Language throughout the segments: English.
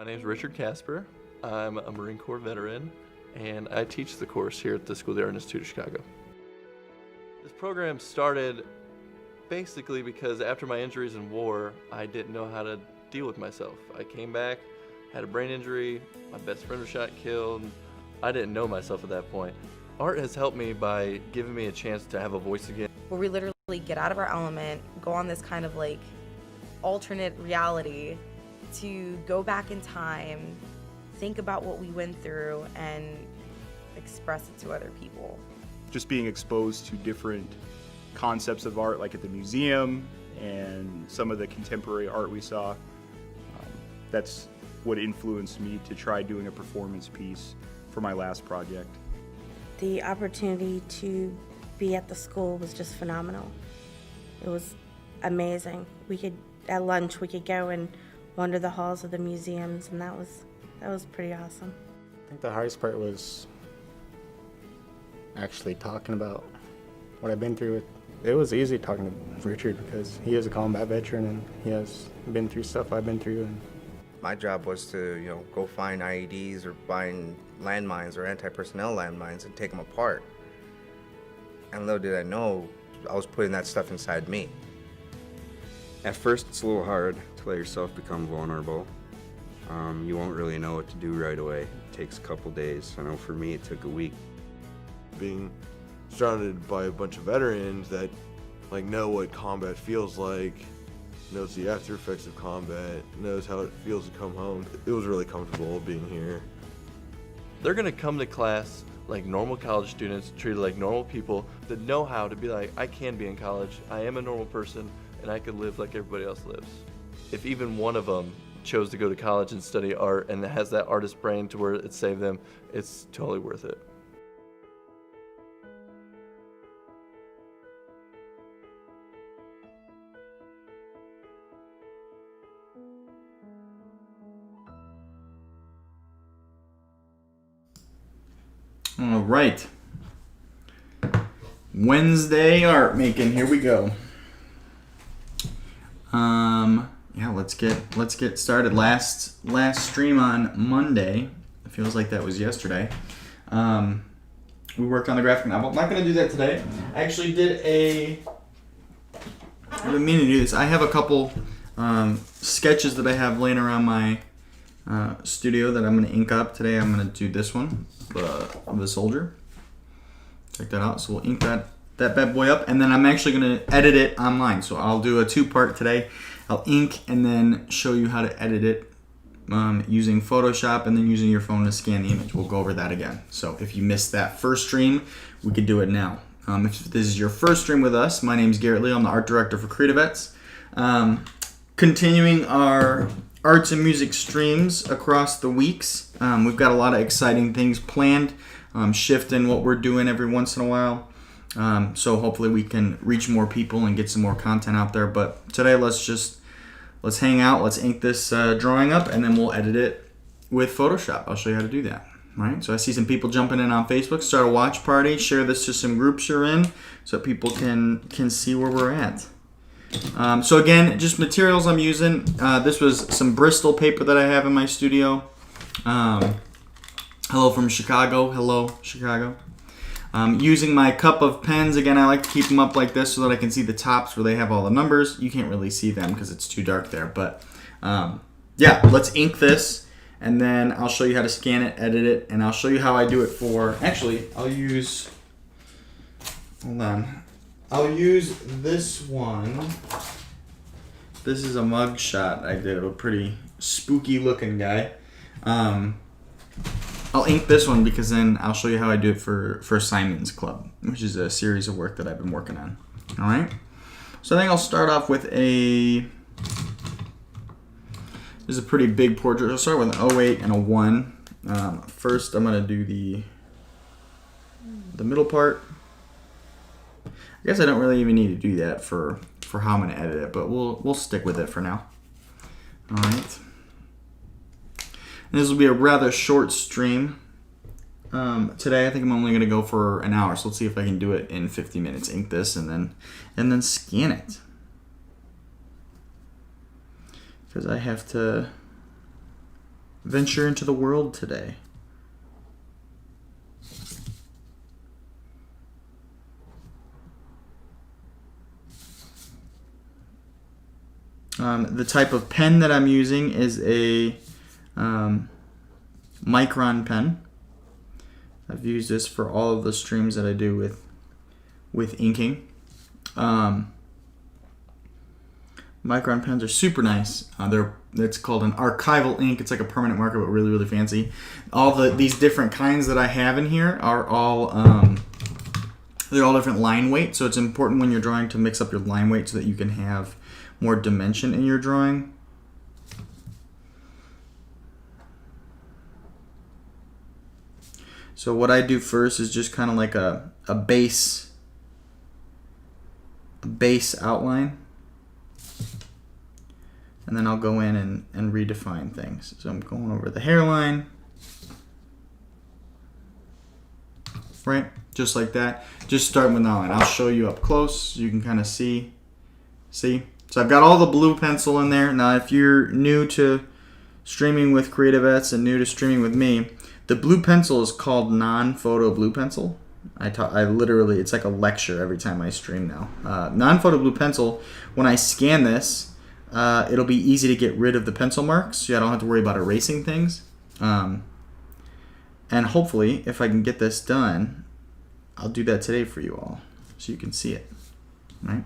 My name is Richard Casper. I'm a Marine Corps veteran, and I teach the course here at the School of the Art Institute of Chicago. This program started basically because after my injuries in war, I didn't know how to deal with myself. I came back, had a brain injury, my best friend was shot and killed. I didn't know myself at that point. Art has helped me by giving me a chance to have a voice again. Where we literally get out of our element, go on this kind of like alternate reality to go back in time, think about what we went through, and express it to other people. Just being exposed to different concepts of art, like at the museum and some of the contemporary art we saw, that's what influenced me to try doing a performance piece for my last project. The opportunity to be at the school was just phenomenal. It was amazing. At lunch, we could go and wander the halls of the museums, and that was pretty awesome. I think the hardest part was actually talking about what I've been through. It was easy talking to Richard because he is a combat veteran and he has been through stuff I've been through. And my job was to, go find IEDs or find landmines or anti-personnel landmines and take them apart. And little did I know, I was putting that stuff inside me. At first, it's a little hard to let yourself become vulnerable. You won't really know what to do right away. It takes a couple days. I know for me, it took a week. Being surrounded by a bunch of veterans that know what combat feels like, knows the after effects of combat, knows how it feels to come home. It was really comfortable being here. They're gonna come to class like normal college students, treated like normal people that know how to be like, I can be in college, I am a normal person, and I could live like everybody else lives. If even one of them chose to go to college and study art and has that artist brain to where it saved them, it's totally worth it. All right. Wednesday art making. Here we go. Yeah, let's get started. Last stream on Monday. It feels like that was yesterday. We worked on the graphic novel. I'm not gonna do that today. I actually I've been meaning to do this. I have a couple sketches that I have laying around my studio that I'm gonna ink up today. I'm gonna do this one of the soldier. Check that out. So we'll ink that bad boy up, and then I'm actually gonna edit it online. So I'll do a two-part today. I'll ink and then show you how to edit it using Photoshop and then using your phone to scan the image. We'll go over that again. So if you missed that first stream, we could do it now. If this is your first stream with us, my name is Garrett Leo. I'm the art director for CreatiVets. Continuing our arts and music streams across the weeks. We've got a lot of exciting things planned, shifting what we're doing every once in a while. So hopefully we can reach more people and get some more content out there. But today let's hang out, let's ink this drawing up, and then we'll edit it with Photoshop. I'll show you how to do that. All right, so I see some people jumping in on Facebook. Start a watch party, share this to some groups you're in so people can see where we're at. So again, just materials I'm using. This was some Bristol paper that I have in my studio. Hello from Chicago. Hello, Chicago. Using my cup of pens. Again, I like to keep them up like this so that I can see the tops where they have all the numbers. You can't really see them because it's too dark there. But yeah, let's ink this, and then I'll show you how to scan it, edit it, and I'll show you how I do it for... Actually, I'll use... Hold on. I'll use this one. This is a mug shot I did of a pretty spooky looking guy. I'll ink this one because then I'll show you how I do it for Simon's Club, which is a series of work that I've been working on. All right. So I think I'll start off with this is a pretty big portrait. I'll start with an 08 and a 1. First, I'm going to do the middle part. I guess I don't really even need to do that for how I'm going to edit it, but we'll stick with it for now. All right. And this will be a rather short stream. Today I think I'm only going to go for an hour, so let's see if I can do it in 50 minutes. Ink this and then scan it. Because I have to venture into the world today. The type of pen that I'm using is a Micron pen. I've used this for all of the streams that I do with inking. Micron pens are super nice. It's called an archival ink. It's like a permanent marker, but really, really fancy. These different kinds that I have in here are all they're all different line weight. So it's important when you're drawing to mix up your line weight so that you can have more dimension in your drawing. So what I do first is just kind of like a base outline. And then I'll go in and redefine things. So I'm going over the hairline. Right? Just like that. Just start with that line. I'll show you up close so you can kind of see. See? So I've got all the blue pencil in there. Now if you're new to streaming with CreatiVets and new to streaming with me, the blue pencil is called non-photo blue pencil. I literally, it's like a lecture every time I stream now. Non-photo blue pencil, when I scan this, it'll be easy to get rid of the pencil marks, so I don't have to worry about erasing things. And hopefully, if I can get this done, I'll do that today for you all, so you can see it, right?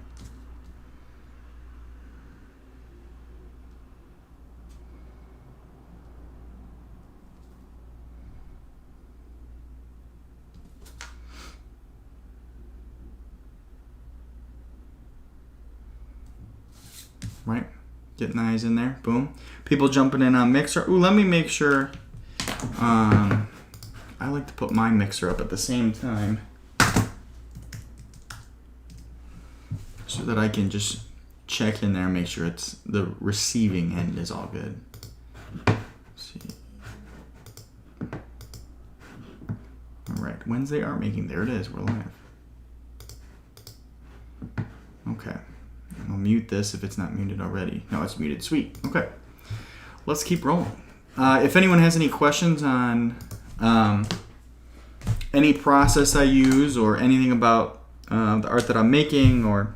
Right? Getting eyes in there. Boom. People jumping in on mixer. Ooh, let me make sure. I like to put my mixer up at the same time so that I can just check in there and make sure it's the receiving end is all good. Let's see. All right. Wednesday art making. There it is. We're live. Okay. I'll mute this if it's not muted already. No, it's muted. Sweet. Okay. Let's keep rolling. If anyone has any questions on any process I use or anything about the art that I'm making or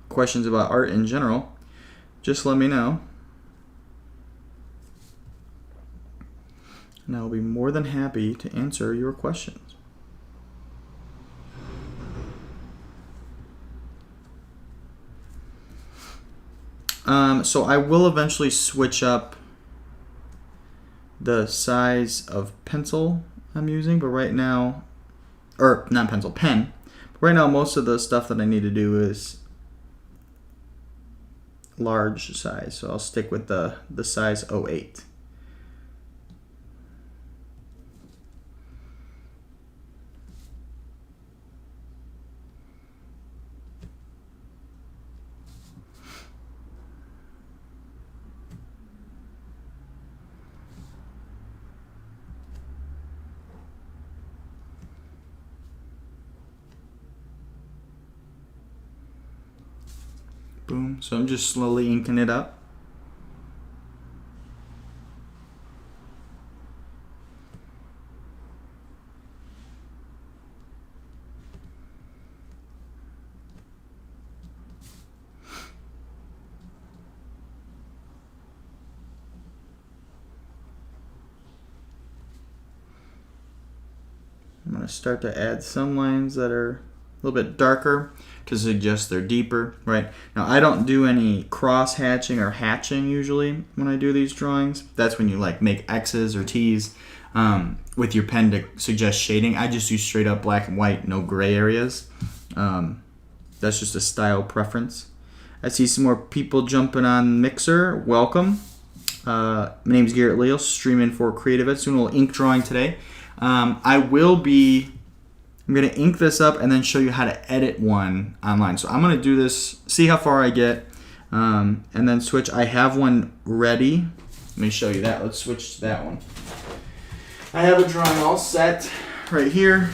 questions about art in general, just let me know. And I'll be more than happy to answer your questions. So I will eventually switch up the size of pencil I'm using, but right now, or not pencil, pen. But right now, most of the stuff that I need to do is large size, so I'll stick with the size 08. Boom. So I'm just slowly inking it up. I'm going to start to add some lines that are a little bit darker to suggest they're deeper, right? Now, I don't do any cross hatching or hatching usually when I do these drawings. That's when you like make X's or T's with your pen to suggest shading. I just use straight up black and white, no gray areas. That's just a style preference. I see some more people jumping on Mixer. Welcome. My name's Garrett Leo, streaming for CreatiVets, doing a little ink drawing today. I'm going to ink this up and then show you how to edit one online. So I'm going to do this, see how far I get, and then switch. I have one ready. Let me show you that. Let's switch to that one. I have a drawing all set right here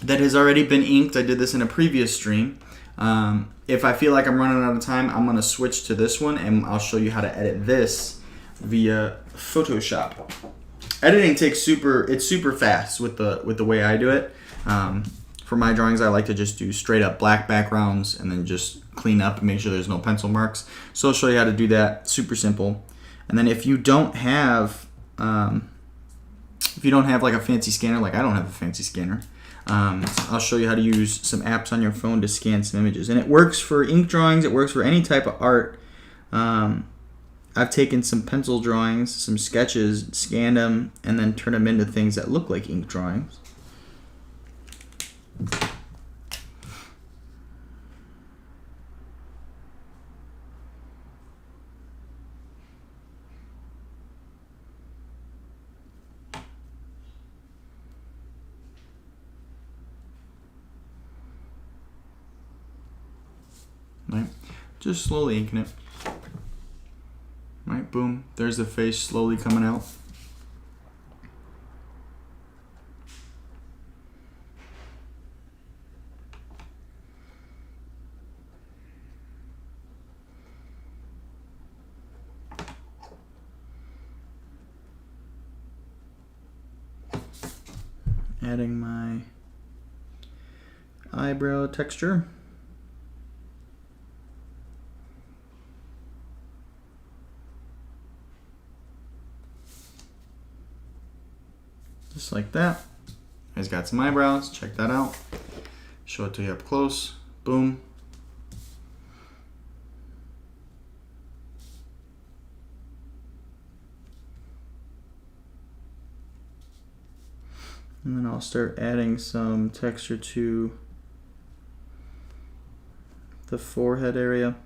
that has already been inked. I did this in a previous stream. If I feel like I'm running out of time, I'm going to switch to this one and I'll show you how to edit this via Photoshop. Editing takes it's super fast with the way I do it. For my drawings, I like to just do straight up black backgrounds and then just clean up and make sure there's no pencil marks. So I'll show you how to do that. Super simple. And then if you don't have like a fancy scanner, like I don't have a fancy scanner, I'll show you how to use some apps on your phone to scan some images. And it works for ink drawings. It works for any type of art. I've taken some pencil drawings, some sketches, scanned them, and then turned them into things that look like ink drawings. Right, just slowly inking it. Right, boom, there's the face slowly coming out. Adding my eyebrow texture. Just like that. He's got some eyebrows. Check that out. Show it to you up close. Boom. And then I'll start adding some texture to the forehead area.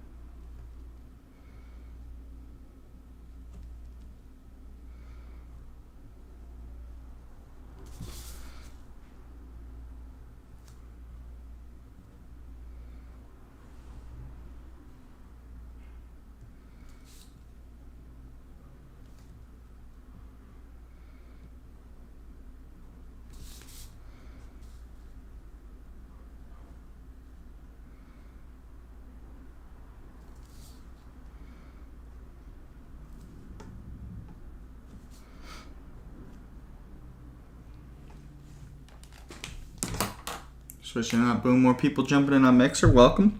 Switching up, boom, more people jumping in on Mixer, welcome.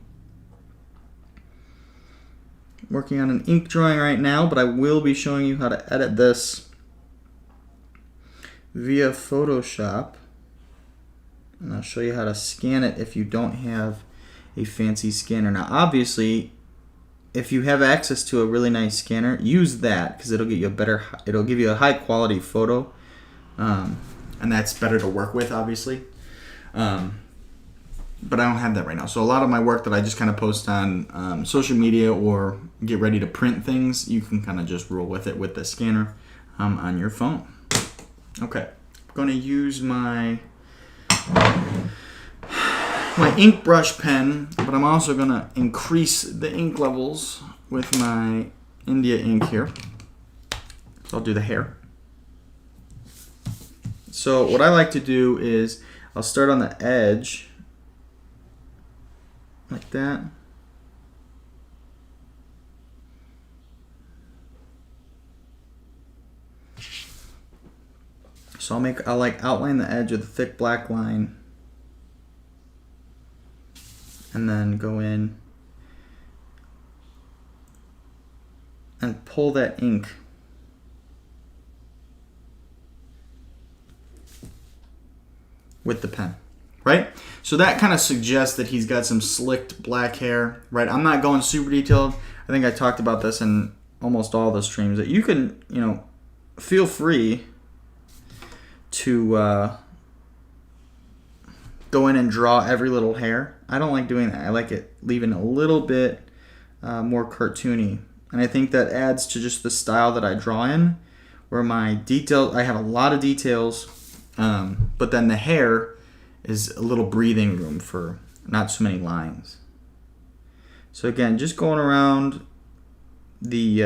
Working on an ink drawing right now, but I will be showing you how to edit this via Photoshop. And I'll show you how to scan it if you don't have a fancy scanner. Now obviously, if you have access to a really nice scanner, use that because it'll give you a high quality photo. And that's better to work with, obviously. But I don't have that right now. So a lot of my work that I just kind of post on social media or get ready to print things, you can kind of just roll with it with the scanner on your phone. Okay, I'm going to use my ink brush pen, but I'm also going to increase the ink levels with my India ink here. So I'll do the hair. So what I like to do is I'll start on the edge like that. So I'll like outline the edge with a thick black line and then go in and pull that ink with the pen. Right? So that kind of suggests that he's got some slicked black hair, right? I'm not going super detailed. I think I talked about this in almost all the streams that you can, feel free to go in and draw every little hair. I don't like doing that. I like it leaving a little bit more cartoony. And I think that adds to just the style that I draw in, where my detail, I have a lot of details, but then the hair is a little breathing room for not so many lines. So again, just going around the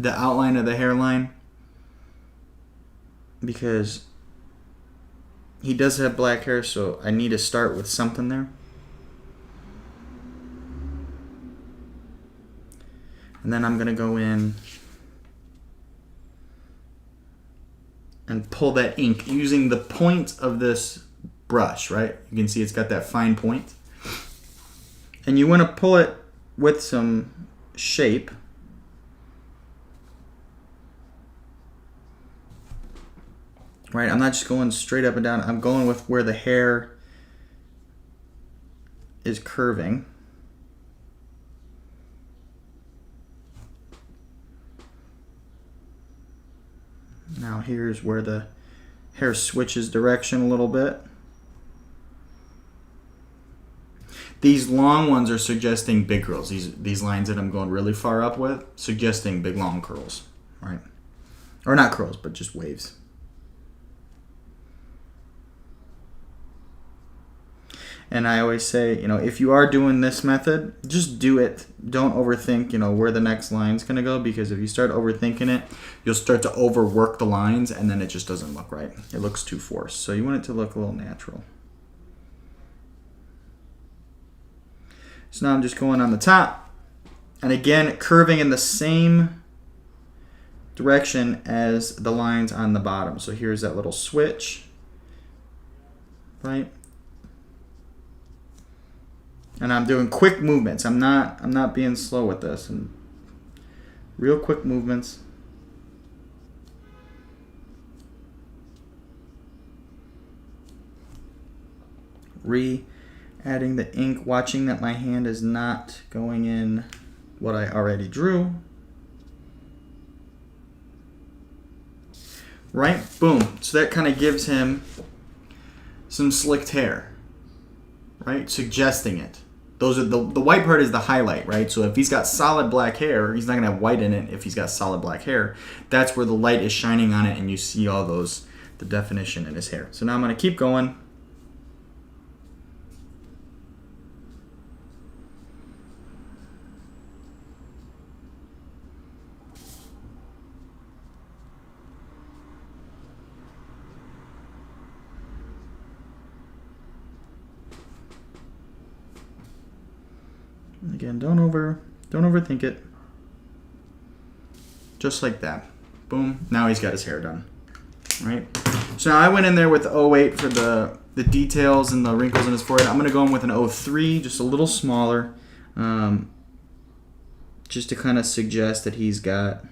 outline of the hairline, because he does have black hair, so I need to start with something there. And then I'm gonna go in and pull that ink using the point of this brush, right? You can see it's got that fine point. And you want to pull it with some shape. Right, I'm not just going straight up and down. I'm going with where the hair is curving. Now here's where the hair switches direction a little bit. These long ones are suggesting big curls. These lines that I'm going really far up with, suggesting big long curls, right? Or not curls, but just waves. And I always say, you know, if you are doing this method, just do it. Don't overthink, you know, where the next line's going to go, because if you start overthinking it, you'll start to overwork the lines and then it just doesn't look right. It looks too forced. So you want it to look a little natural. So now I'm just going on the top. And again, curving in the same direction as the lines on the bottom. So here's that little switch, right? And I'm doing quick movements. I'm not being slow with this. And real quick movements. Adding the ink, watching that my hand is not going in what I already drew. Right? Boom. So that kind of gives him some slicked hair. Right? Suggesting it. Those are the white part is the highlight, right? So if he's got solid black hair, he's not going to have white in it if he's got solid black hair. That's where the light is shining on it and you see all those, the definition in his hair. So now I'm going to keep going. Again, don't overthink it. Just like that. Boom. Now he's got his hair done. Right? So now I went in there with 08 for the details and the wrinkles in his forehead. I'm going to go in with an 03, just a little smaller. Just to kind of suggest that he's got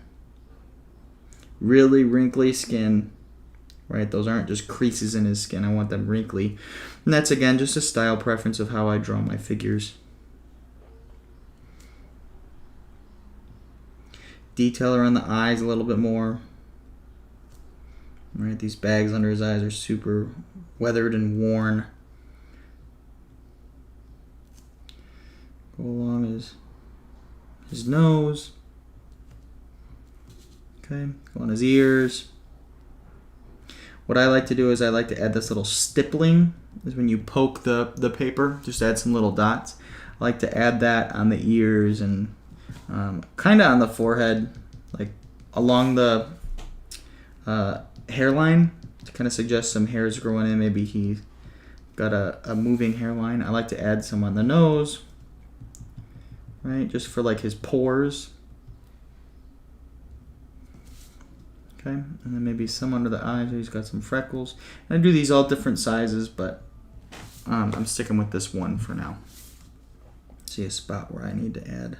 really wrinkly skin. Right? Those aren't just creases in his skin. I want them wrinkly. And that's, again, just a style preference of how I draw my figures. Detail around the eyes a little bit more. Right, these bags under his eyes are super weathered and worn. Go along his nose. Okay, go on his ears. What I like to do is I like to add this little stippling. Is when you poke the paper, just add some little dots. I like to add that on the ears and kind of on the forehead, like along the hairline, to kind of suggest some hairs growing in. Maybe he got a moving hairline. I like to add some on the nose, right, just for like his pores. Okay, and then maybe some under the eyes. He's got some freckles. And I do these all different sizes, but I'm sticking with this one for now. See a spot where I need to add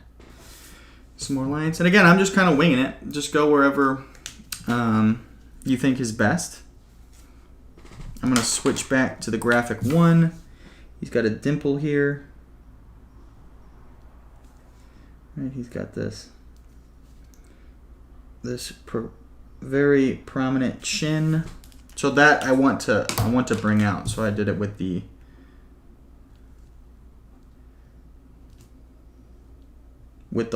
some more lines. And again, I'm just kind of winging it. Just go wherever you think is best. I'm going to switch back to the graphic one. He's got a dimple here. Right, he's got this very prominent chin. So that I want to bring out. So I did it with the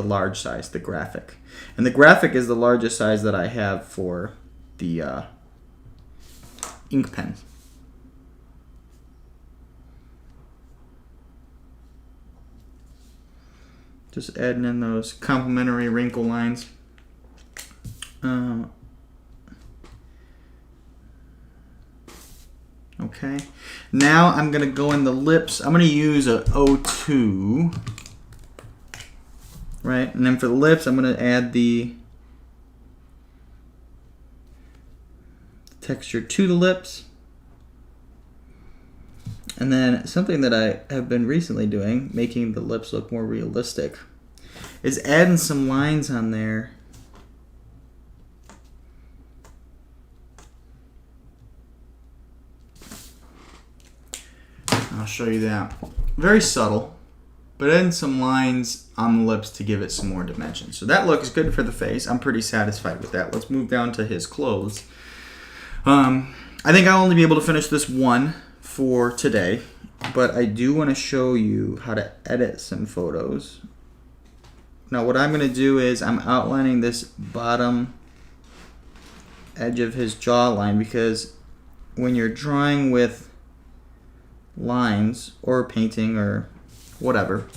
large size, the graphic. And the graphic is the largest size that I have for the ink pen. Just adding in those complementary wrinkle lines. Okay. Now I'm going to go in the lips. I'm going to use a 02. Right, and then for the lips, I'm going to add the texture to the lips. And then something that I have been recently doing, making the lips look more realistic, is adding some lines on there. I'll show you that. Very subtle, but adding some lines on the lips to give it some more dimension. So that looks good for the face. I'm pretty satisfied with that. Let's move down to his clothes. I think I'll only be able to finish this one for today, but I do want to show you how to edit some photos. Now what I'm going to do is I'm outlining this bottom edge of his jawline, because when you're drawing with lines or painting or whatever,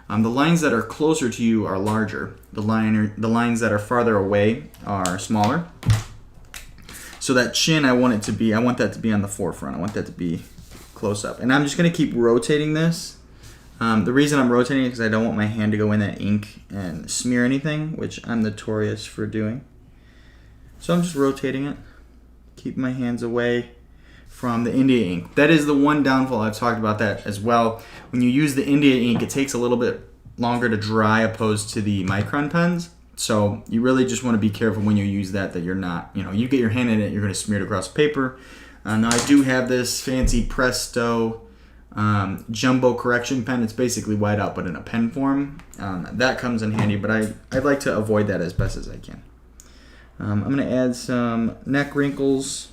the lines that are closer to you are larger. The lines that are farther away are smaller. So that chin, I want that to be on the forefront. I want that to be close up. And I'm just going to keep rotating this. The reason I'm rotating it is because I don't want my hand to go in that ink and smear anything, which I'm notorious for doing. So I'm just rotating it. Keep my hands away from the India ink. That is the one downfall. I've talked about that as well. When you use the India ink, it takes a little bit longer to dry opposed to the micron pens. So you really just want to be careful when you use that you're not, you get your hand in it, you're going to smear it across paper. Now I do have this fancy Presto jumbo correction pen. It's basically white out but in a pen form. That comes in handy, but I'd like to avoid that as best as I can. I'm going to add some neck wrinkles.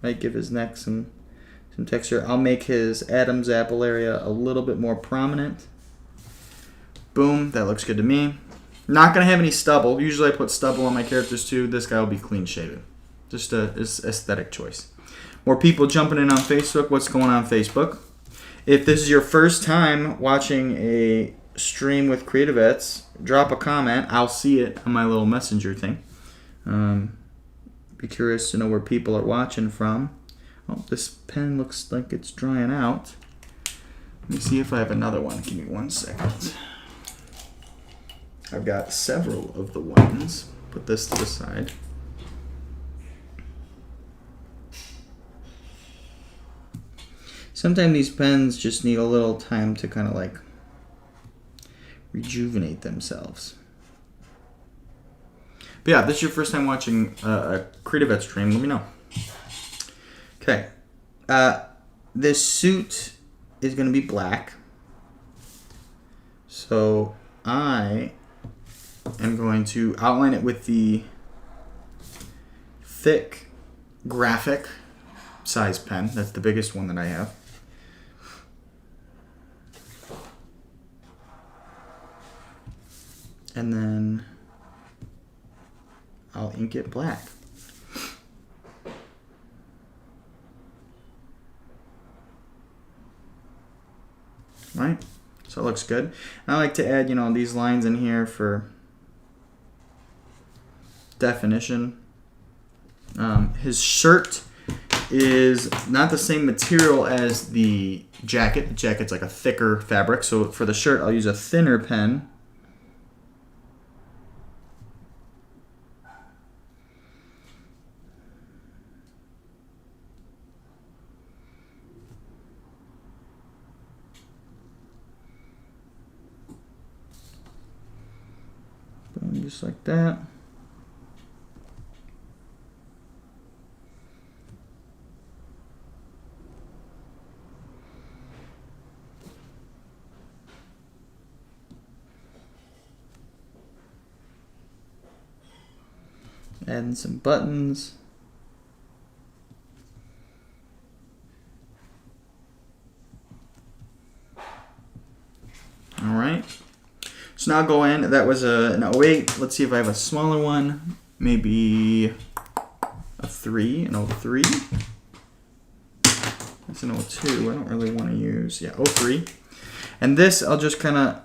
Might give his neck some texture. I'll make his Adam's apple area a little bit more prominent. Boom, that looks good to me. Not gonna have any stubble. Usually I put stubble on my characters too. This guy will be clean shaven. Just a aesthetic choice. More people jumping in on Facebook. What's going on Facebook? If this is your first time watching a stream with CreatiVets, drop a comment. I'll see it on my little messenger thing. Be curious to know where people are watching from. Oh, this pen looks like it's drying out. Let me see if I have another one. Give me 1 second. I've got several of the ones. Put this to the side. Sometimes these pens just need a little time to kind of like rejuvenate themselves. But yeah, if this is your first time watching a CreatiVets stream, let me know. Okay. This suit is going to be black. So I am going to outline it with the thick graphic size pen. That's the biggest one that I have. And then I'll ink it black. Right? So it looks good. And I like to add, these lines in here for definition. His shirt is not the same material as the jacket. The jacket's like a thicker fabric. So for the shirt, I'll use a thinner pen. Just like that. Adding some buttons. All right. So now go in. That was an 08. Let's see if I have a smaller one. Maybe a 3, an 03. That's an 02. I don't really want to use, 03. And this, I'll just kind of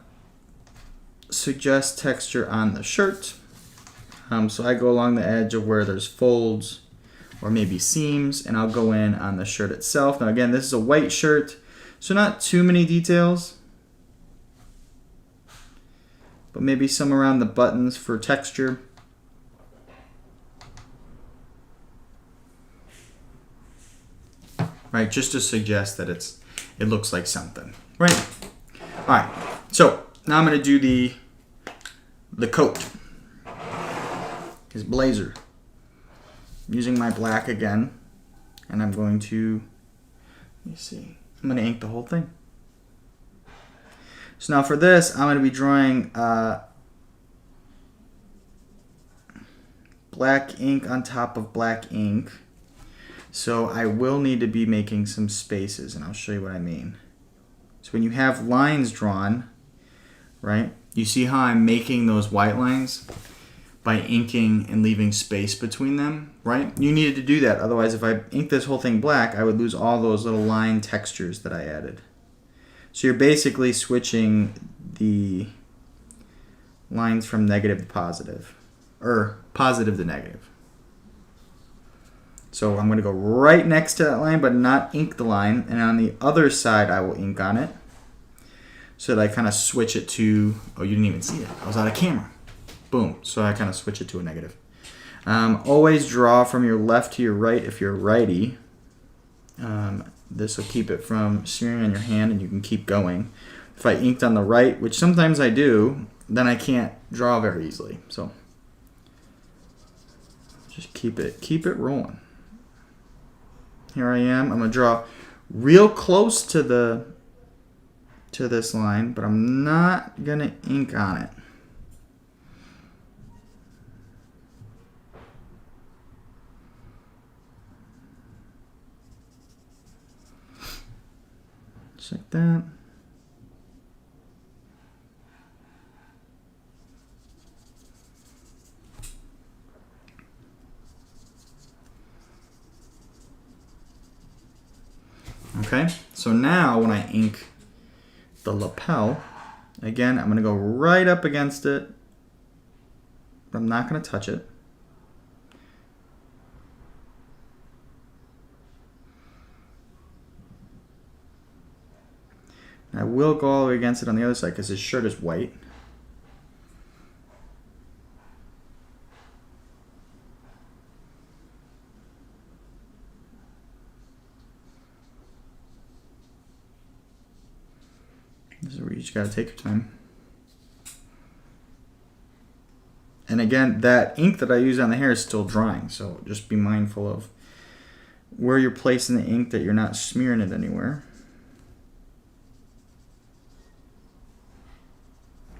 suggest texture on the shirt. So I go along the edge of where there's folds or maybe seams, and I'll go in on the shirt itself. Now again, this is a white shirt, so not too many details, but maybe some around the buttons for texture. right? Just to suggest that it looks like something, right? All right, so now I'm gonna do the coat, his blazer. I'm using my black again, and I'm going to, let me see, I'm gonna ink the whole thing. So now for this, I'm gonna be drawing black ink on top of black ink. So I will need to be making some spaces, and I'll show you what I mean. So when you have lines drawn, right, you see how I'm making those white lines by inking and leaving space between them, right? You needed to do that. Otherwise, if I ink this whole thing black, I would lose all those little line textures that I added. So you're basically switching the lines from negative to positive, or positive to negative. So I'm going to go right next to that line, but not ink the line. And on the other side, I will ink on it, so that I kind of switch it to, oh, you didn't even see that. I was out of camera. Boom. So I kind of switch it to a negative. Always draw from your left to your right if you're righty. This will keep it from smearing on your hand, and you can keep going. If I inked on the right, which sometimes I do, then I can't draw very easily. So just keep it rolling. Here I am. I'm gonna draw real close to this line, but I'm not gonna ink on it. Just like that. Okay, so now when I ink the lapel, again, I'm going to go right up against it. I'm not going to touch it. And I will go all the way against it on the other side because his shirt is white. This is where you just got to take your time. And again, that ink that I use on the hair is still drying, so just be mindful of where you're placing the ink, that you're not smearing it anywhere.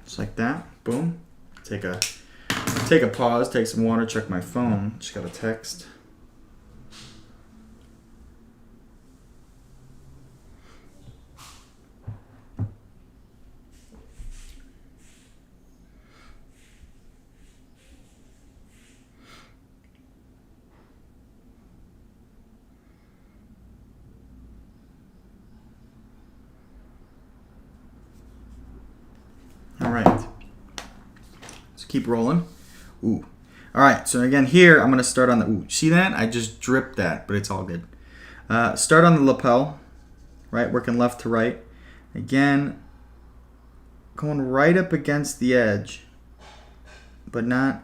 Just like that. Boom. Take a pause, take some water, check my phone. Just got a text. All right, let's keep rolling. Ooh. All right, so again here, I'm gonna start on the, ooh, see that? I just dripped that, but it's all good. Start on the lapel, right? Working left to right. Again, going right up against the edge, but not,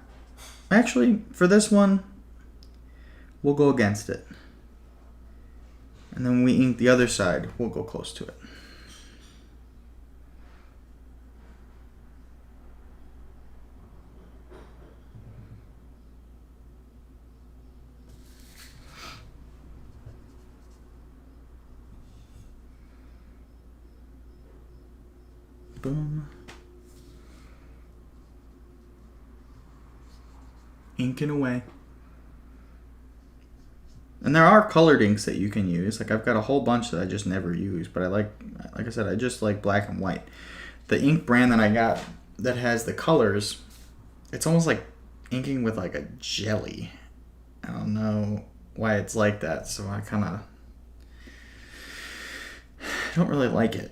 actually, for this one, we'll go against it. And then when we ink the other side, we'll go close to it. Boom. Inking away. And there are colored inks that you can use. Like I've got a whole bunch that I just never use, but like I said, I just like black and white. The ink brand that I got that has the colors, it's almost like inking with like a jelly. I don't know why it's like that, so I don't really like it.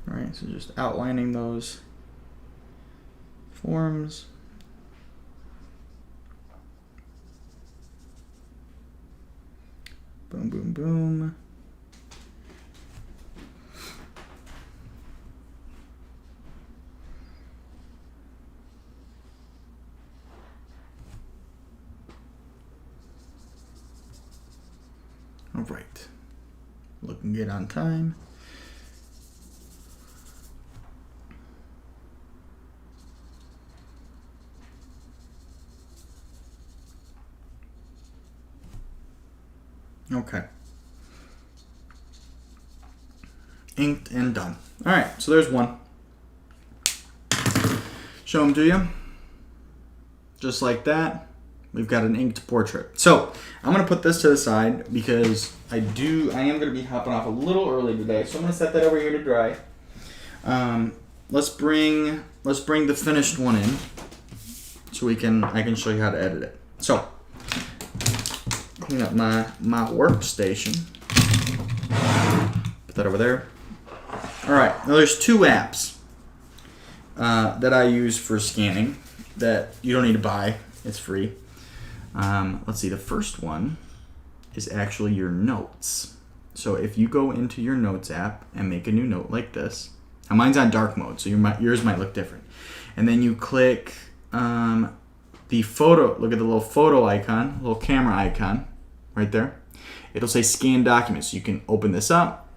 Alright, so just outlining those forms. Boom, boom, boom. All right. Looking good on time. Okay. Inked and done. All right, so there's one. Show them to you. Just like that, we've got an inked portrait. So I'm gonna put this to the side because I am gonna be hopping off a little early today. So I'm gonna set that over here to dry. Let's bring the finished one in so I can show you how to edit it. So clean up my workstation. Put that over there. All right, now there's 2 apps that I use for scanning that you don't need to buy. It's free. Let's see, the first one is actually your notes. So if you go into your notes app and make a new note like this, now mine's on dark mode, so yours might look different. And then you click the photo, look at the little photo icon, little camera icon right there. It'll say scan documents. So you can open this up,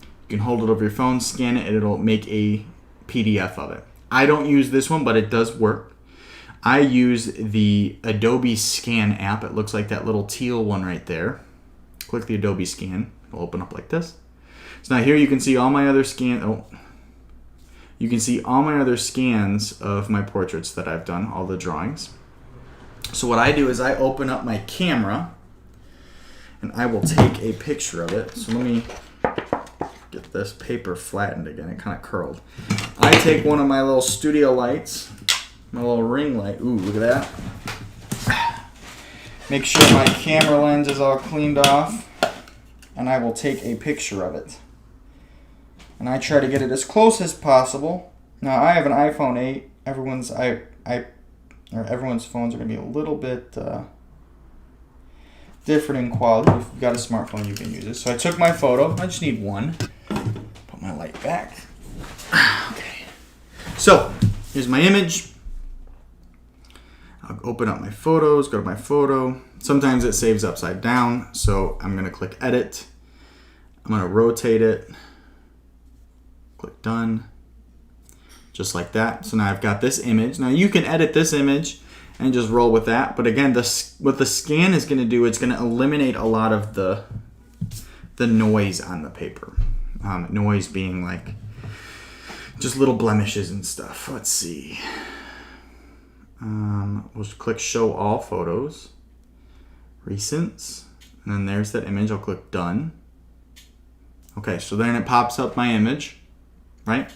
you can hold it over your phone, scan it, and it'll make a PDF of it. I don't use this one, but it does work. I use the Adobe Scan app. It looks like that little teal one right there. Click the Adobe Scan. It'll open up like this. So now here you can see all my other you can see all my other scans of my portraits that I've done, all the drawings. So what I do is I open up my camera and I will take a picture of it. So let me get this paper flattened again. It kind of curled. I take one of my little studio lights, my little ring light. Ooh, look at that. Make sure my camera lens is all cleaned off, and I will take a picture of it. And I try to get it as close as possible. Now I have an iPhone 8. Everyone's phones are gonna be a little bit different in quality. If you've got a smartphone, you can use it. So I took my photo. I just need one. Put my light back. Okay. So here's my image. I'll open up my photos, go to my photo. Sometimes it saves upside down, so I'm gonna click edit. I'm gonna rotate it. Click done. Just like that. So now I've got this image. Now you can edit this image and just roll with that. But again, what the scan is gonna do, it's gonna eliminate a lot of the noise on the paper. Noise being like just little blemishes and stuff. Let's see. We'll just click show all photos, recents, and then there's that image. I'll click done. Okay, so then it pops up my image, right?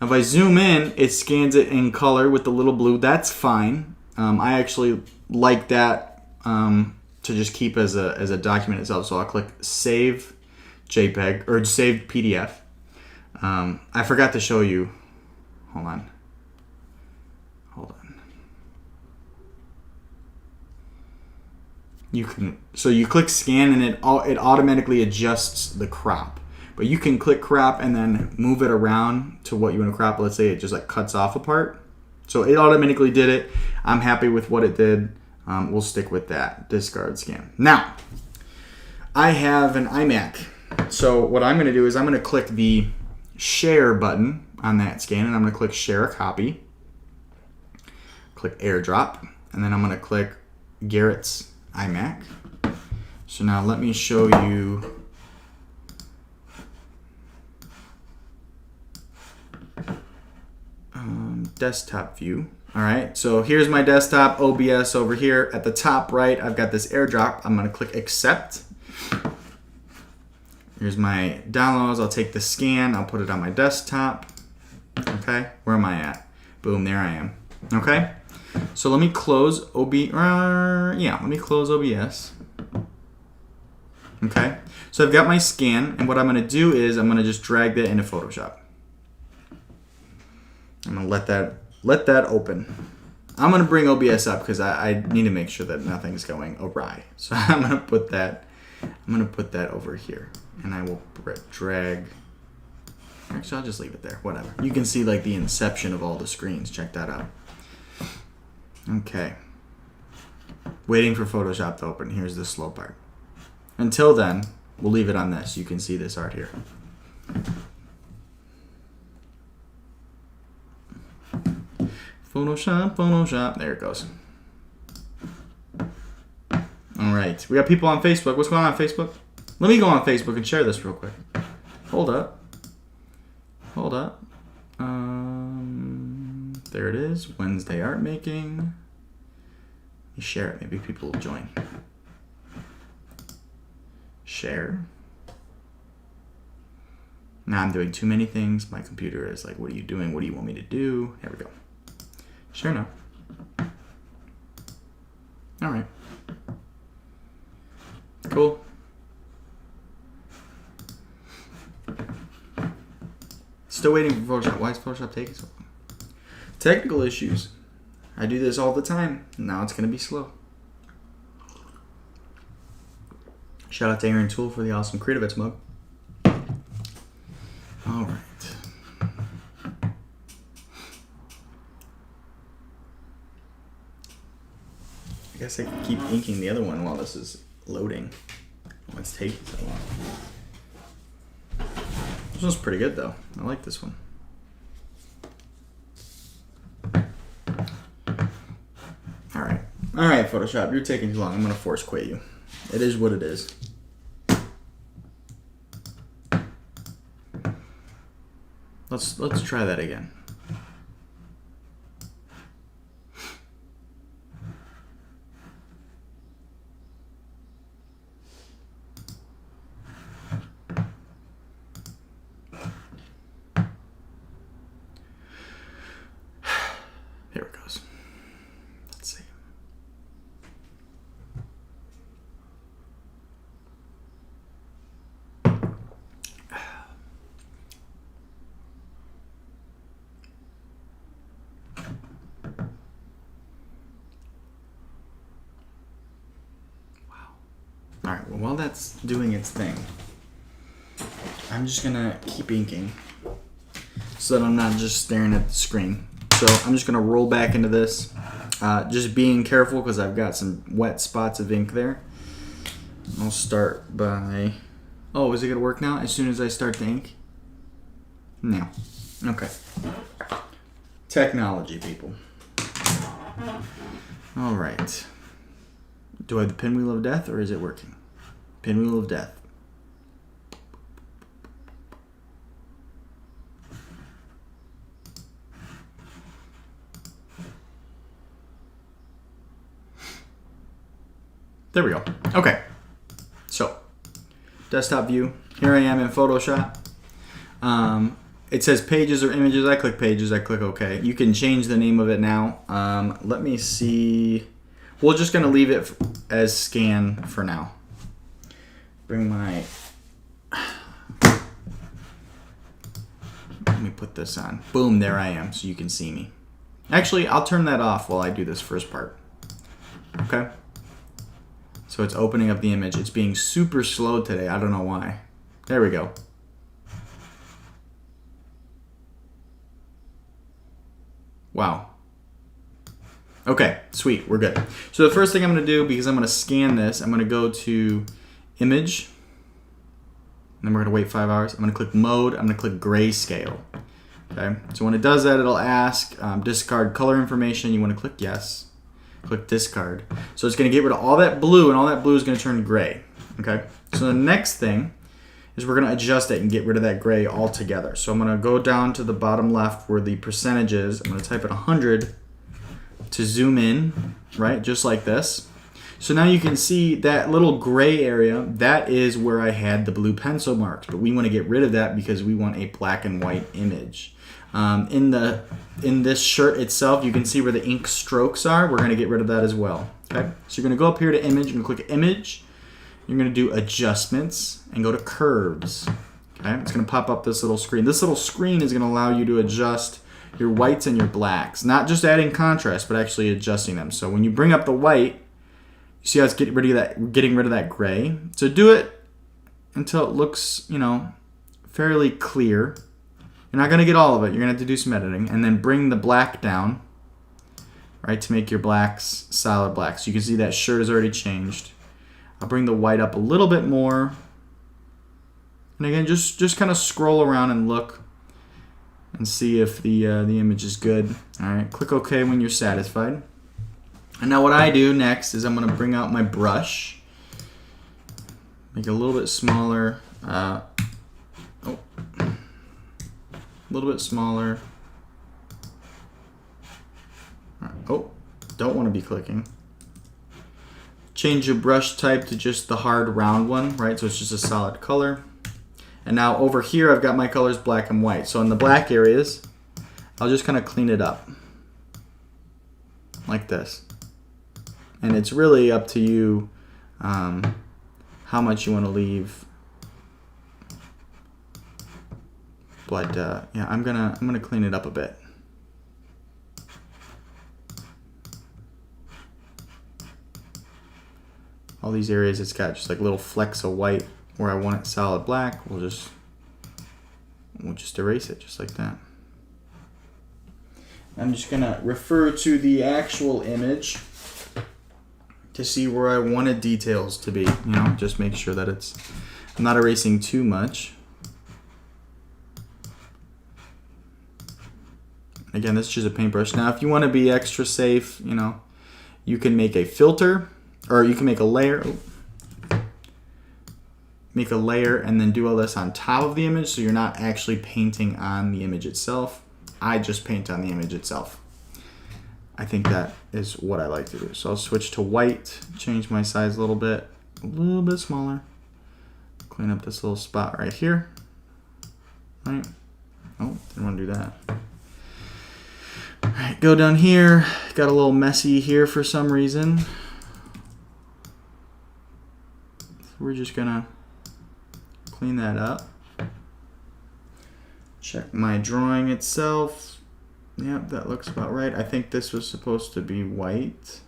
Now if I zoom in, it scans it in color with the little blue. That's fine. I actually like that to just keep as a document itself. So I'll click save JPEG or save PDF. I forgot to show you. Hold on. You click scan and it automatically adjusts the crop. But you can click crop and then move it around to what you want to crop. Let's say it just like cuts off a part. So it automatically did it. I'm happy with what it did. We'll stick with that. Discard scan. Now, I have an iMac. So what I'm going to do is I'm going to click the share button on that scan and I'm going to click share a copy. Click airdrop. And then I'm going to click Garrett's iMac. So now let me show you desktop view. All right, so here's my desktop, OBS over here. At the top right, I've got this airdrop. I'm gonna click accept. Here's my downloads. I'll take the scan, I'll put it on my desktop. Okay, where am I at? Boom, there I am. Okay. So let me close let me close OBS. Okay, so I've got my scan, and what I'm gonna do is I'm gonna just drag that into Photoshop. I'm gonna let that open. I'm gonna bring OBS up because I need to make sure that nothing's going awry. So I'm gonna put that over here, and I will drag. Actually, I'll just leave it there. Whatever. You can see like the inception of all the screens. Check that out. Okay. Waiting for Photoshop to open. Here's the slow part. Until then, we'll leave it on this. You can see this art here. Photoshop, Photoshop. There it goes. All right. We got people on Facebook. What's going on Facebook? Let me go on Facebook and share this real quick. Hold up. Hold up. There it is. Wednesday art making. Let me share it. Maybe people will join. Share. Now I'm doing too many things. My computer is like, what are you doing? What do you want me to do? Here we go. Share now. All right. Cool. Still waiting for Photoshop. Why is Photoshop taking so long? Technical issues. I do this all the time. Now it's going to be slow. Shout out to Aaron Toole for the awesome CreatiVets mug. All right. I guess I can keep inking the other one while this is loading. Oh, it's taking so long. This one's pretty good though. I like this one. All right, Photoshop, you're taking too long. I'm gonna force quit you. It is what it is. Let's try that again. Here it goes. Let's see. All right, well, while that's doing its thing, I'm just gonna keep inking so that I'm not just staring at the screen. So I'm just gonna roll back into this, just being careful because I've got some wet spots of ink there. I'll start by, oh, is it gonna work now as soon as I start the ink? No, okay. Technology, people. All right. Do I have the pinwheel of death or is it working? Pinwheel of death. There we go. Okay. So, desktop view. Here I am in Photoshop. It says pages or images. I click pages. I click OK. You can change the name of it now. Let me see. We're just going to leave it as scan for now. Bring my... Let me put this on. Boom, there I am, so you can see me. Actually, I'll turn that off while I do this first part. Okay? So it's opening up the image. It's being super slow today. I don't know why. There we go. Wow. Okay, sweet, we're good. So the first thing I'm gonna do, because I'm gonna scan this, I'm gonna go to image, and then we're gonna wait 5 hours. I'm gonna click mode, I'm gonna click grayscale. Okay, so when it does that, it'll ask discard color information. You wanna click yes, click discard. So it's gonna get rid of all that blue, and all that blue is gonna turn gray. Okay, so the next thing is we're gonna adjust it and get rid of that gray altogether. So I'm gonna go down to the bottom left where the percentage is. I'm gonna type in 100 to zoom in, right? Just like this. So now you can see that little gray area, that is where I had the blue pencil marks, but we want to get rid of that because we want a black and white image. In this shirt itself, you can see where the ink strokes are. We're going to get rid of that as well. Okay, so you're going to go up here to image and click image. You're going to do adjustments and go to curves. Okay, it's going to pop up this little screen. This little screen is going to allow you to adjust your whites and your blacks, not just adding contrast, but actually adjusting them. So when you bring up the white, you see how it's getting rid of that gray. So do it until it looks, fairly clear. You're not gonna get all of it. You're gonna have to do some editing, and then bring the black down, right, to make your blacks solid black. So you can see that shirt is already changed. I'll bring the white up a little bit more. And again, just kind of scroll around and look and see if the image is good. All right, click OK when you're satisfied. And now what I do next is I'm going to bring out my brush, make it a little bit smaller. A little bit smaller. All right. Oh, don't want to be clicking. Change your brush type to just the hard round one, right? So it's just a solid color. And now over here, I've got my colors black and white. So in the black areas, I'll just kind of clean it up like this. And it's really up to you how much you want to leave. But yeah, I'm gonna clean it up a bit. All these areas, it's got just like little flecks of white where I want it solid black. We'll just erase it just like that. I'm just gonna refer to the actual image to see where I wanted details to be. You know, just make sure that I'm not erasing too much. Again, this is just a paintbrush. Now, if you want to be extra safe, you know, you can make a filter, or you can make a layer. Make a layer and then do all this on top of the image, so you're not actually painting on the image itself. I just paint on the image itself. I think that is what I like to do. So I'll switch to white, change my size a little bit smaller. Clean up this little spot right here. Right? Oh, didn't want to do that. All right, go down here. Got a little messy here for some reason. So we're just gonna clean that up. Check my drawing itself. Yep, that looks about right. I think this was supposed to be white.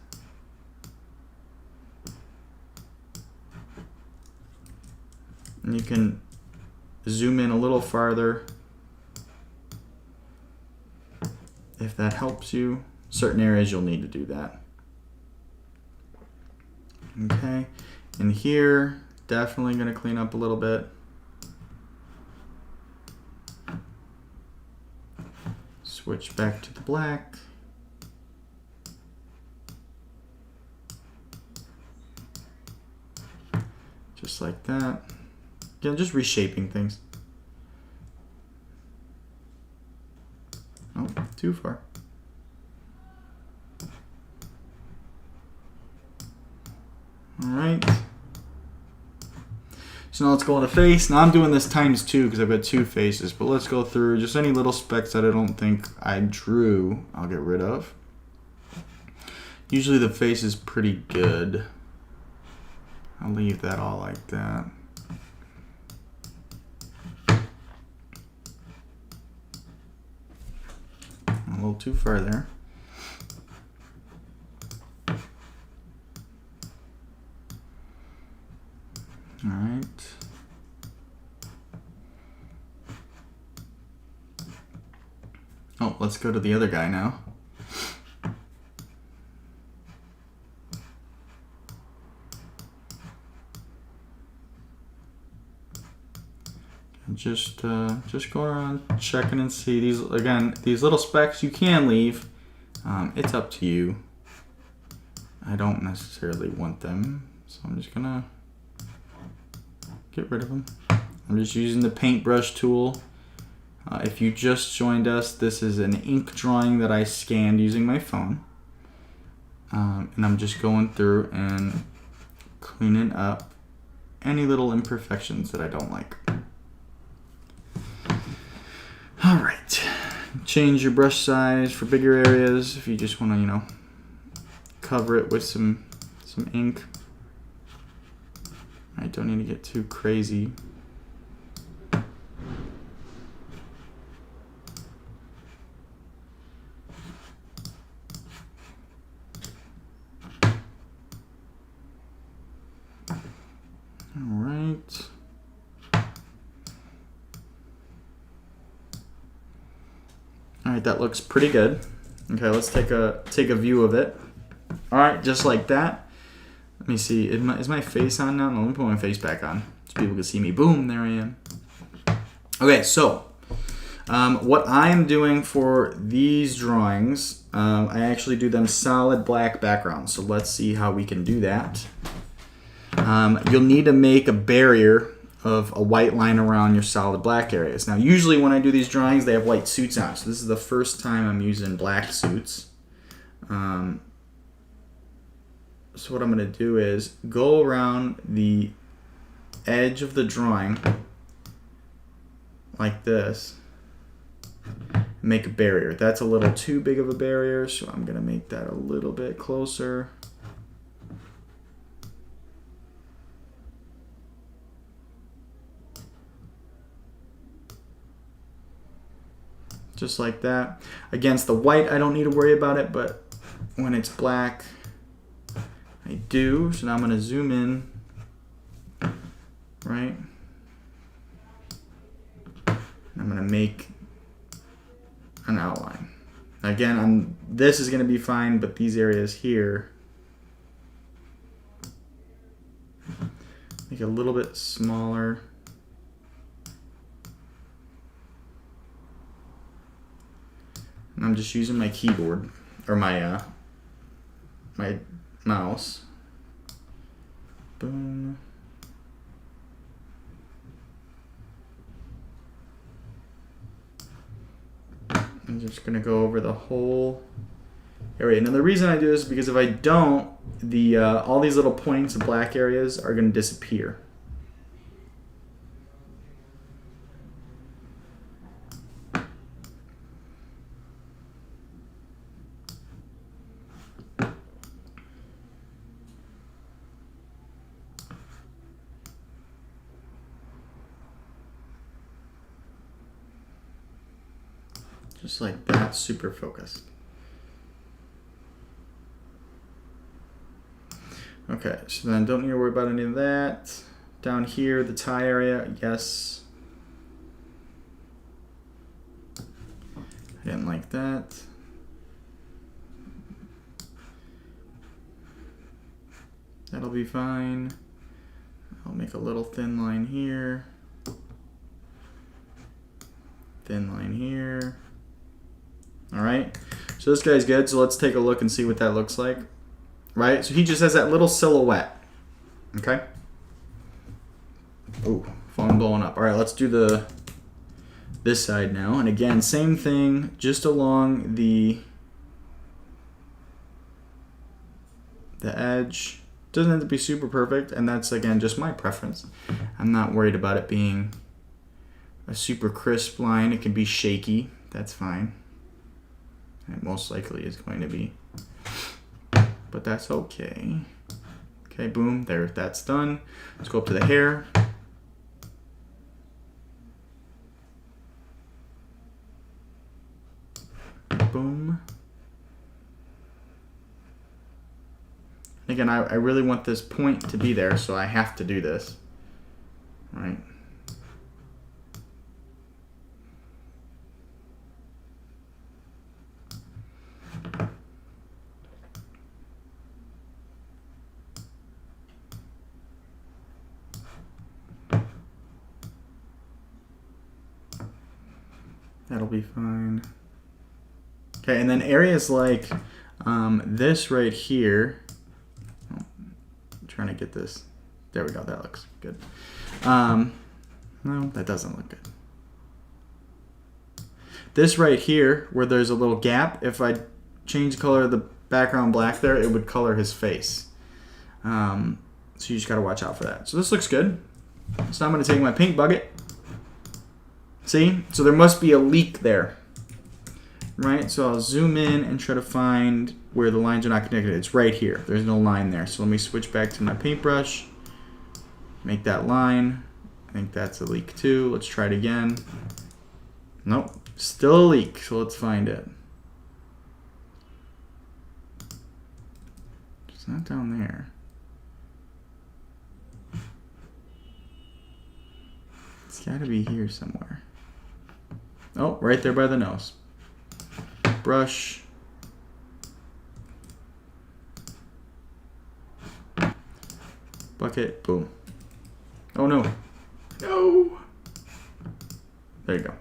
And you can zoom in a little farther if that helps you. Certain areas you'll need to do that. Okay, and here, definitely gonna clean up a little bit. Switch back to the black. Just like that. Again, just reshaping things. Oh, too far. All right. So now let's go on the face. Now I'm doing this times 2 because I've got 2 faces, but let's go through just any little specks that I don't think I drew, I'll get rid of. Usually the face is pretty good. I'll leave that all like that. A little too far there. All right. Oh, let's go to the other guy now. Just go around checking and see these. Again, these little specks you can leave. It's up to you. I don't necessarily want them, so I'm just gonna get rid of them. I'm just using the paintbrush tool. If you just joined us, this is an ink drawing that I scanned using my phone. And I'm just going through and cleaning up any little imperfections that I don't like. All right, change your brush size for bigger areas if you just want to, you know, cover it with some ink. I don't need to get too crazy. All right. All right, that looks pretty good. Okay, let's take a view of it. All right, just like that. Let me see. Is my face on now? No, let me put my face back on so people can see me. Boom, there I am. Okay, so what I'm doing for these drawings, I actually do them solid black backgrounds. So let's see how we can do that. You'll need to make a barrier of a white line around your solid black areas. Now, usually when I do these drawings, they have white suits on. So this is the first time I'm using black suits. So what I'm going to do is go around the edge of the drawing like this. Make a barrier. That's a little too big of a barrier, so I'm going to make that a little bit closer. Just like that. Against the white, I don't need to worry about it, but when it's black, I do. So now I'm going to zoom in, right? I'm going to make an outline. Again, this is going to be fine, but these areas here, make it a little bit smaller. And I'm just using my keyboard or my my mouse. Boom. I'm just gonna go over the whole area. Now the reason I do this is because if I don't, the all these little points of black areas are gonna disappear. Just like that, super focused. Okay, so then don't need to worry about any of that. Down here, the tie area, yes. I didn't like that. That'll be fine. I'll make a little thin line here. Thin line here. All right, so this guy's good. So let's take a look and see what that looks like. Right, so he just has that little silhouette. Okay. Oh, phone blowing up. All right, let's do this side now. And again, same thing, just along the edge. Doesn't have to be super perfect, and that's again just my preference. I'm not worried about it being a super crisp line. It can be shaky. That's fine. It most likely is going to be, but that's okay. Okay, boom, there, that's done. Let's go up to the hair. Boom. Again, I really want this point to be there, so I have to do this, right? That'll be fine. Okay, and then areas like this right here. Oh, I'm trying to get this. There we go. That looks good. No, that doesn't look good. This right here, where there's a little gap, if I change the color of the background black there, it would color his face. So you just got to watch out for that. So this looks good. So now I'm going to take my paint bucket. See? So there must be a leak there, right? So I'll zoom in and try to find where the lines are not connected. It's right here. There's no line there. So let me switch back to my paintbrush, make that line. I think that's a leak too. Let's try it again. Nope, still a leak. So let's find it. It's not down there. It's gotta be here somewhere. Oh, right there by the nose. Brush. bucket, boom. Oh no. No. There you go.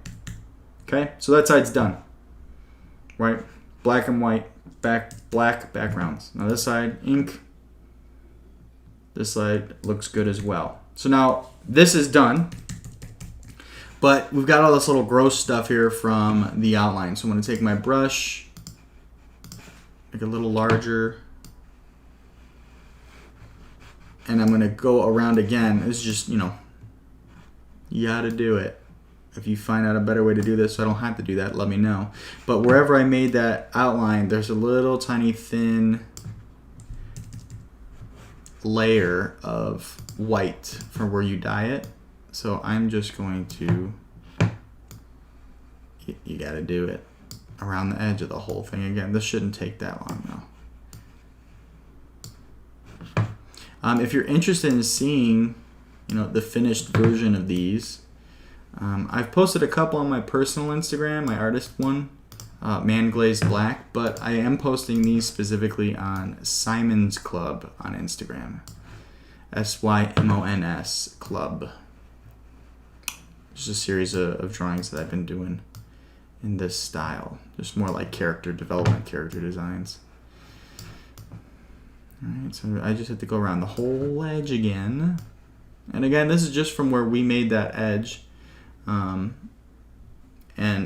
Okay, so that side's done. Right? Black and white, black backgrounds. Now this side, ink. This side looks good as well. So now this is done. But we've got all this little gross stuff here from the outline. So I'm going to take my brush, make it a little larger, and I'm going to go around again. This is just, you know, you got to do it. If you find out a better way to do this so I don't have to do that, let me know. But wherever I made that outline, there's a little tiny thin layer of white from where you dye it. So I'm just going to, you got to do it around the edge of the whole thing again. This shouldn't take that long though. If you're interested in seeing, you know, the finished version of these, I've posted a couple on my personal Instagram, my artist one, Man Glazed Black, but I am posting these specifically on Simon's Club on Instagram. SYMONS Club. Just a series of drawings that I've been doing in this style. Just more like character development, character designs. Alright, so I just have to go around the whole edge again. And again, this is just from where we made that edge. And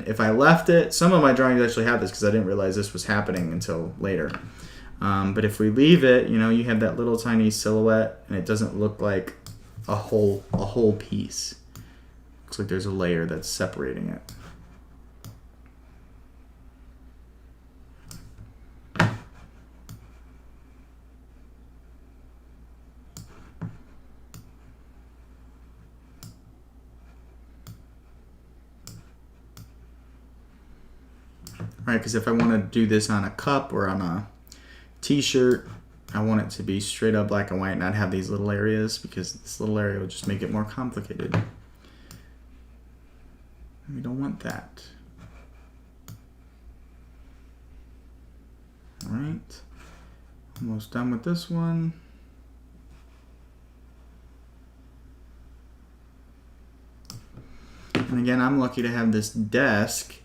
if I left it, some of my drawings actually have this because I didn't realize this was happening until later. But if we leave it, you know, you have that little tiny silhouette and it doesn't look like a whole piece. Looks like there's a layer that's separating it. Right, because if I want to do this on a cup or on a t-shirt, I want it to be straight up black and white and not have these little areas because this little area will just make it more complicated. We don't want that. Alright, almost done with this one. And again, I'm lucky to have this desk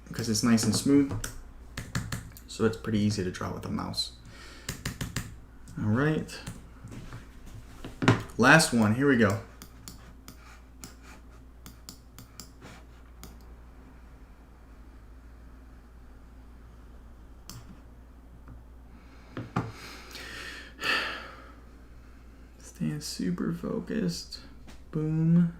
because it's nice and smooth, so it's pretty easy to draw with a mouse. All right, last one, here we go. Stay super focused, boom.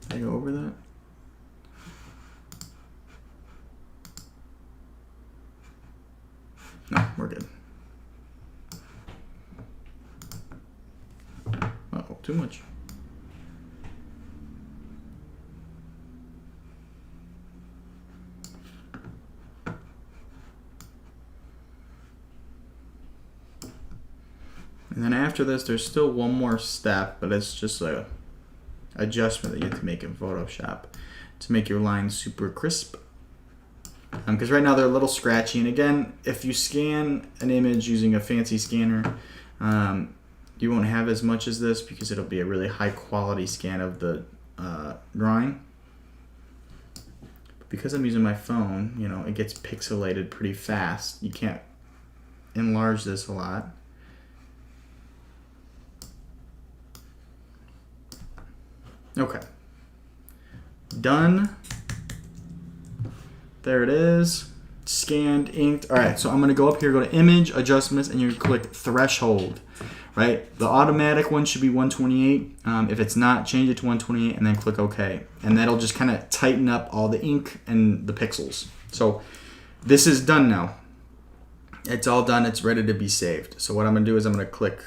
Did I go over that? No, we're good. Uh-oh, too much. And then after this, there's still one more step, but it's just a adjustment that you have to make in Photoshop to make your lines super crisp. Because right now they're a little scratchy. And again, if you scan an image using a fancy scanner, you won't have as much as this because it'll be a really high quality scan of the drawing. But because I'm using my phone, you know, it gets pixelated pretty fast. You can't enlarge this a lot. Okay. Done. There it is. Scanned, inked. All right, so I'm going to go up here, go to Image, Adjustments, and you're going to click Threshold. right? The automatic one should be 128. If it's not, change it to 128 and then click OK. And that'll just kind of tighten up all the ink and the pixels. So this is done now. It's all done. It's ready to be saved. So what I'm going to do is I'm going to click,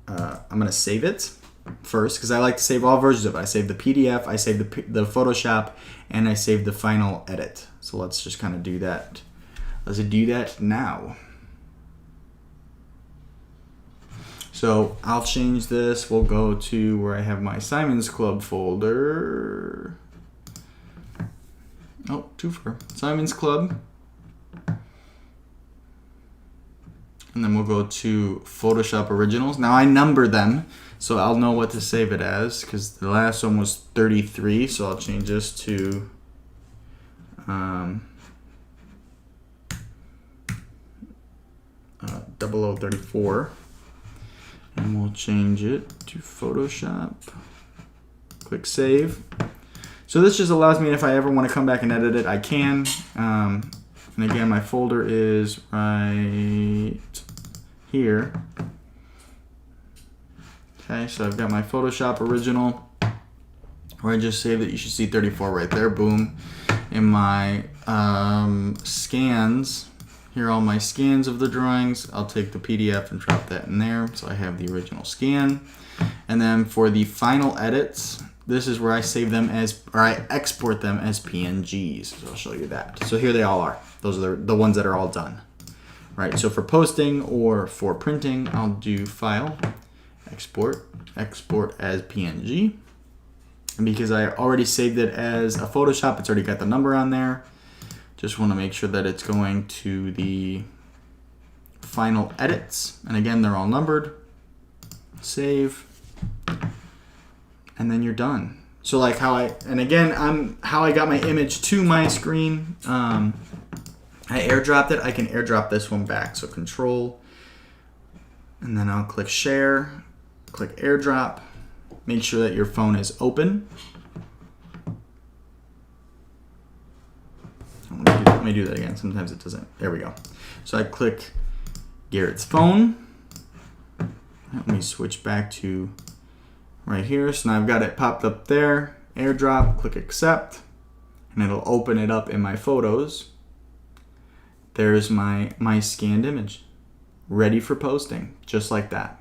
I'm going to save it first because I like to save all versions of it. I save the PDF, I save the Photoshop, and I save the final edit. So let's just kind of do that. Let's do that now. So I'll change this. We'll go to where I have my Simon's Club folder. Oh, too far. Simon's Club. And then we'll go to Photoshop Originals. Now I number them, so I'll know what to save it as, because the last one was 33, so I'll change this to 0034. And we'll change it to Photoshop. Click Save. So this just allows me, if I ever want to come back and edit it, I can. And again, my folder is right here. Okay, so I've got my Photoshop original where I just saved it. You should see 34 right there. Boom. In my scans, here are all my scans of the drawings. I'll take the PDF and drop that in there. So I have the original scan. And then for the final edits, this is where I save them as, or I export them as PNGs. So I'll show you that. So here they all are. Those are the ones that are all done. Right, so for posting or for printing, I'll do File, Export, Export as PNG. And because I already saved it as a Photoshop, it's already got the number on there. Just want to make sure that it's going to the final edits. And again, they're all numbered. Save. And then you're done. So like how I got my image to my screen. I airdropped it. I can airdrop this one back. So Control, and then I'll click Share, click AirDrop. Make sure that your phone is open. Let me do that again. Sometimes it doesn't. There we go. So I click Garrett's phone. Let me switch back to right here. So now I've got it popped up there. AirDrop. Click Accept, and it'll open it up in my photos. There's my scanned image, ready for posting, just like that.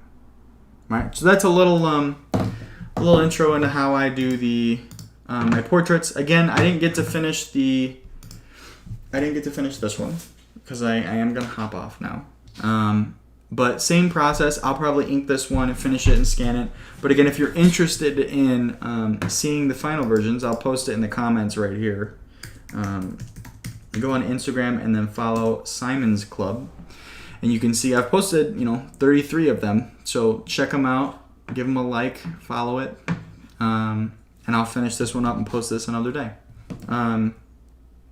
Right. So that's a little intro into how I do the my portraits. Again, I didn't get to finish this one because I am gonna hop off now. But same process. I'll probably ink this one and finish it and scan it. But again, if you're interested in seeing the final versions, I'll post it in the comments right here. Go on Instagram and then follow Simon's Club, and you can see I've posted 33 of them. So check them out, give them a like, follow it, and I'll finish this one up and post this another day. Yeah,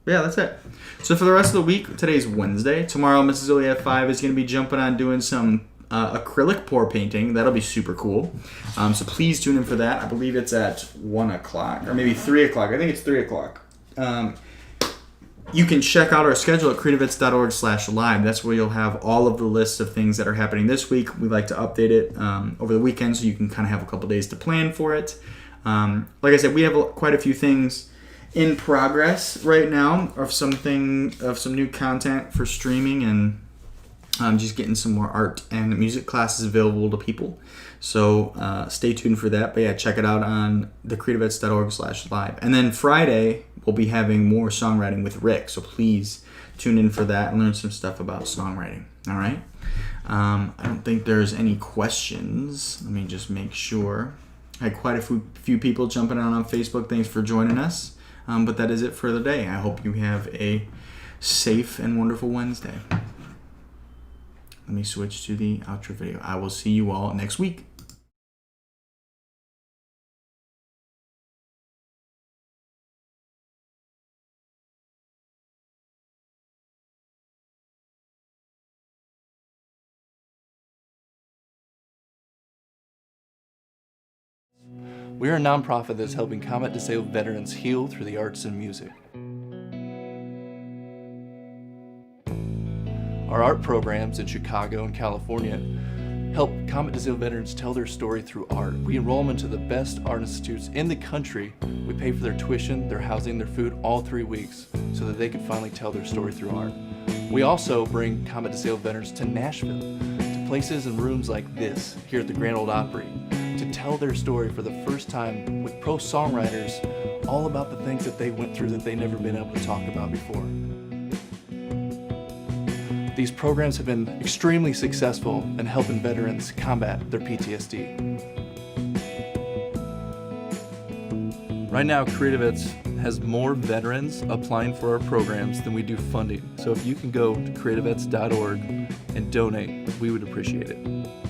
that's it. So for the rest of the week, today's Wednesday. Tomorrow, Mrs. Ilya at 5 is going to be jumping on doing some acrylic pour painting. That'll be super cool. So please tune in for that. I believe it's at 1 o'clock or maybe 3 o'clock. I think it's 3 o'clock. You can check out our schedule at creativets.org/live. That's where you'll have all of the lists of things that are happening this week. We like to update it over the weekend so you can kind of have a couple days to plan for it. Like I said, we have quite a few things in progress right now of some new content for streaming and just getting some more art and music classes available to people. So stay tuned for that. But yeah, check it out on the creativets.org/live. And then Friday, we'll be having more songwriting with Rick. So please tune in for that and learn some stuff about songwriting. All right. I don't think there's any questions. Let me just make sure. I had quite a few people jumping on Facebook. Thanks for joining us. But that is it for the day. I hope you have a safe and wonderful Wednesday. Let me switch to the outro video. I will see you all next week. We are a nonprofit that's helping combat-disabled veterans heal through the arts and music. Our art programs in Chicago and California help Combat Disabled veterans tell their story through art. We enroll them into the best art institutes in the country. We pay for their tuition, their housing, their food all 3 weeks so that they can finally tell their story through art. We also bring Combat Disabled veterans to Nashville, to places and rooms like this here at the Grand Ole Opry, to tell their story for the first time with pro songwriters all about the things that they went through that they never been able to talk about before. These programs have been extremely successful in helping veterans combat their PTSD. Right now, CreatiVets has more veterans applying for our programs than we do funding. So if you can go to creativets.org and donate, we would appreciate it.